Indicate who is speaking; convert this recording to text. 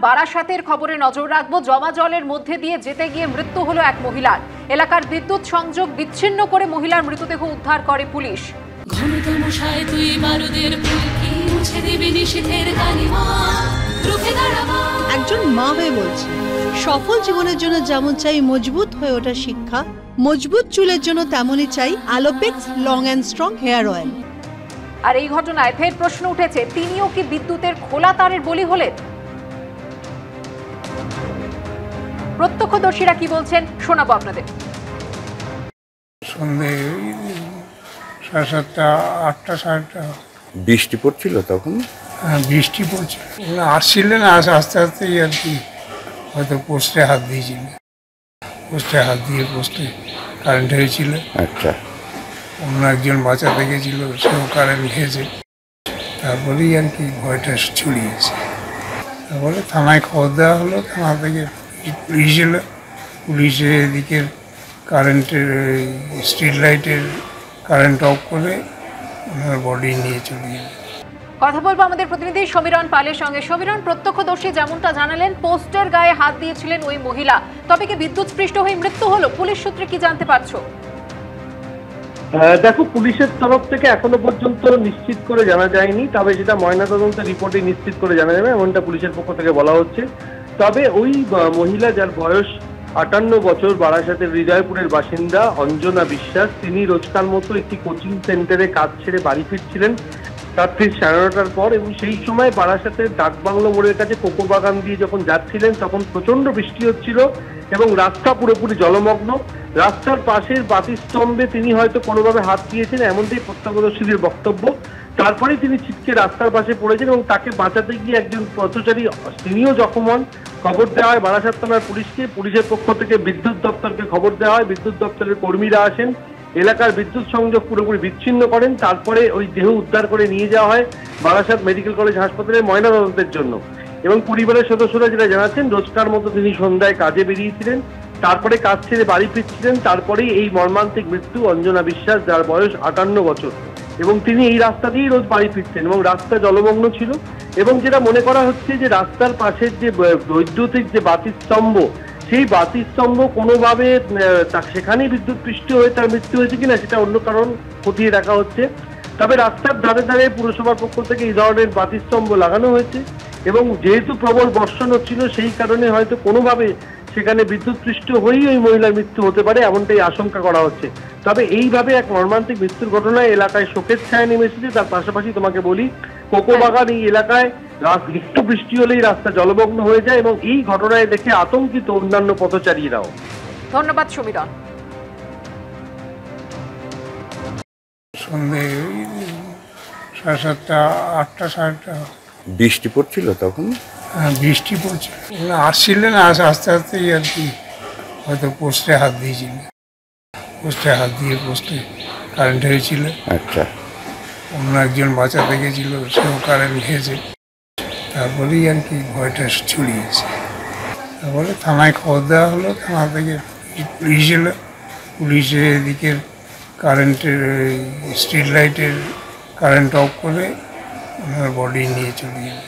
Speaker 1: বারাসাতের খবরে নজর রাখবো। জমা জলের মধ্যে দিয়ে যেতে গিয়ে মৃত্যু হলো এক মহিলার। এলাকার বিদ্যুৎ সংযোগ বিচ্ছিন্ন করে মহিলার মৃতদেহ উদ্ধার করে পুলিশ।
Speaker 2: একজন মা হয়ে বলছি, সফল জীবনের জন্য যেমন চাই মজবুত হয়ে ওঠা শিক্ষা, মজবুত চুলের জন্য তেমনই চাই Alopex long and strong hair oil.
Speaker 1: আর এই ঘটনায় ফের প্রশ্ন উঠেছে, তিনিও কি বিদ্যুতের খোলা তারের বলি হলেন? প্রত্যক্ষদর্শীরা কি বলছেন শোনাবো আপনাদের।
Speaker 3: সন্ধে 7:30, 8টা, 7:30
Speaker 4: বৃষ্টি পড়ছিল তখন।
Speaker 3: বৃষ্টি পড়ছিল, আসছিলেন আস্তে আস্তেই আর কি, হয়তো পোস্টে হাত দিয়েছিল, পোস্টে কারেন্ট হয়েছিল।
Speaker 4: আচ্ছা,
Speaker 3: অন্য একজন বাঁচাতে গেছিল, সেও কারেন্ট খেয়েছে। তারপরেই আর কি ভয়টা ছড়িয়েছে। তারপরে থানায় খবর দেওয়া হলো, থানা থেকে পুলিশ এলো। পুলিশের এদিকের কারেন্টের স্ট্রিট লাইটের কারেন্ট অফ করে ওনার বডি নিয়ে চলে গেল।
Speaker 1: কথা বলবো আমাদের প্রতিনিধি সমীরণ পালের সঙ্গে। সমীরণ, প্রত্যক্ষদর্শী যেমনটা জানালেন, পোস্টের গায়ে হাত দিয়েছিলেন ওই মহিলা, তবে কি বিদ্যুৎ স্পৃষ্ট হয়ে মৃত্যু হলো? পুলিশ সূত্রে কি জানতে পারছো?
Speaker 5: দেখো, পুলিশের তরফ থেকে এখনো পর্যন্ত নিশ্চিত করে জানা যায়নি, তবে যেটা ময়নাতদন্তের রিপোর্টে নিশ্চিত করে জানা যাবে এমনটা পুলিশের পক্ষ থেকে বলা হচ্ছে। তবে ওই মহিলা, যার বয়স 58 বছর, বারাসাতের হৃদয়পুরের বাসিন্দা অঞ্জনা বিশ্বাস, তিনি রোজকার মতো একটি কোচিং সেন্টারে কাজ ছেড়ে বাড়ি ফিরছিলেন রাত্রি 9:30টার পর, এবং সেই সময় বারাসাতের ডাকবাংলো মোড়ের কাছে কোকো বাগান দিয়ে যখন যাচ্ছিলেন তখন প্রচন্ড বৃষ্টি হচ্ছিল এবং রাস্তা পুরোপুরি জলমগ্ন। রাস্তার পাশের বাতিস্তম্ভে তিনি হয়তো কোনোভাবে হাত দিয়েছেন, এমনটাই প্রত্যক্ষদর্শীদের বক্তব্য। তারপরে তিনি ছিটকে রাস্তার পাশে পড়েছেন এবং তাকে বাঁচাতে গিয়ে একজন পথচারী তিনিও জখম হন। খবর দেওয়া হয় বারাসাত থানার পুলিশকে। পুলিশের পক্ষ থেকে বিদ্যুৎ দপ্তরকে খবর দেওয়া হয়। বিদ্যুৎ দপ্তরের কর্মীরা আসেন, এলাকার বিদ্যুৎ সংযোগ পুরোপুরি বিচ্ছিন্ন করেন। তারপরে ওই দেহ উদ্ধার করে নিয়ে যাওয়া হয় বারাসাত মেডিকেল কলেজ হাসপাতালে ময়নাতদন্তের জন্য। এবং পরিবারের সদস্যরা যেটা জানাচ্ছেন, রোজকার মতো তিনি সন্ধ্যায় কাজে বেরিয়েছিলেন, তারপরে কাজ ছেড়ে বাড়ি ফিরছিলেন। তারপরেই এই মর্মান্তিক মৃত্যু অঞ্জনা বিশ্বাস, যার বয়স 58 বছর, এবং তিনি এই রাস্তা দিয়েই রোজ বাড়ি ফিরতেন এবং রাস্তা জলমগ্ন ছিল। এবং যেটা মনে করা হচ্ছে যে রাস্তার পাশের যে বৈদ্যুতিক যে বাতিস্তম্ভ, সেই বাতিস্তম্ভ কোনোভাবে সেখানেই বিদ্যুৎ পৃষ্ঠ হয়ে তার মৃত্যু হয়েছে কিনা সেটা অন্য কারণ খতিয়ে দেখা হচ্ছে। তবে রাস্তার ধারে ধারে পুরসভার পক্ষ থেকে এই ধরনের বাতিস্তম্ভ লাগানো হয়েছে এবং যেহেতু প্রবল বর্ষণ হচ্ছিল, সেই কারণে হয়তো কোনোভাবে সেখানে বিদ্যুৎ পৃষ্ঠ হয়েই ওই মহিলার মৃত্যু হতে পারে, এমনটাই আশঙ্কা করা হচ্ছে। তবে এইভাবে এক মর্মান্তিক মৃত্যুর ঘটনায় এলাকায় শোকের ছায়া নেমে এসেছে। তার পাশাপাশি তোমাকে বলি, কোকো বাগান এই এলাকায় একটু বৃষ্টি হলেই রাস্তা জলমগ্ন হয়ে যায় এবং এই ঘটনায় দেখে আতঙ্কিত অন্যান্য পথচারীরাও।
Speaker 1: ধন্যবাদ সমীরণ।
Speaker 3: সন্ধে 7:30, 8টা, 7:30
Speaker 4: বৃষ্টি পড়ছিল তখন।
Speaker 3: বৃষ্টি পড়ছিল, আসছিলেন আস্তে আস্তেই আর কি, হয়তো পোস্টে হাত দিয়েছিল, পোস্টে কারেন্ট হয়েছিল।
Speaker 4: আচ্ছা,
Speaker 3: অন্য একজন বাঁচাতে গেছিল, সেও কারেন্ট খেয়েছে। তারপরেই আর কি ভয়টা ছড়িয়েছে। তারপরে থানায় খবর দেওয়া হলো, থানা থেকে পুলিশ এলো। পুলিশের এদিকের কারেন্টের স্ট্রিট লাইটের কারেন্ট অফ করে ওনার বডি নিয়ে চলে গেল।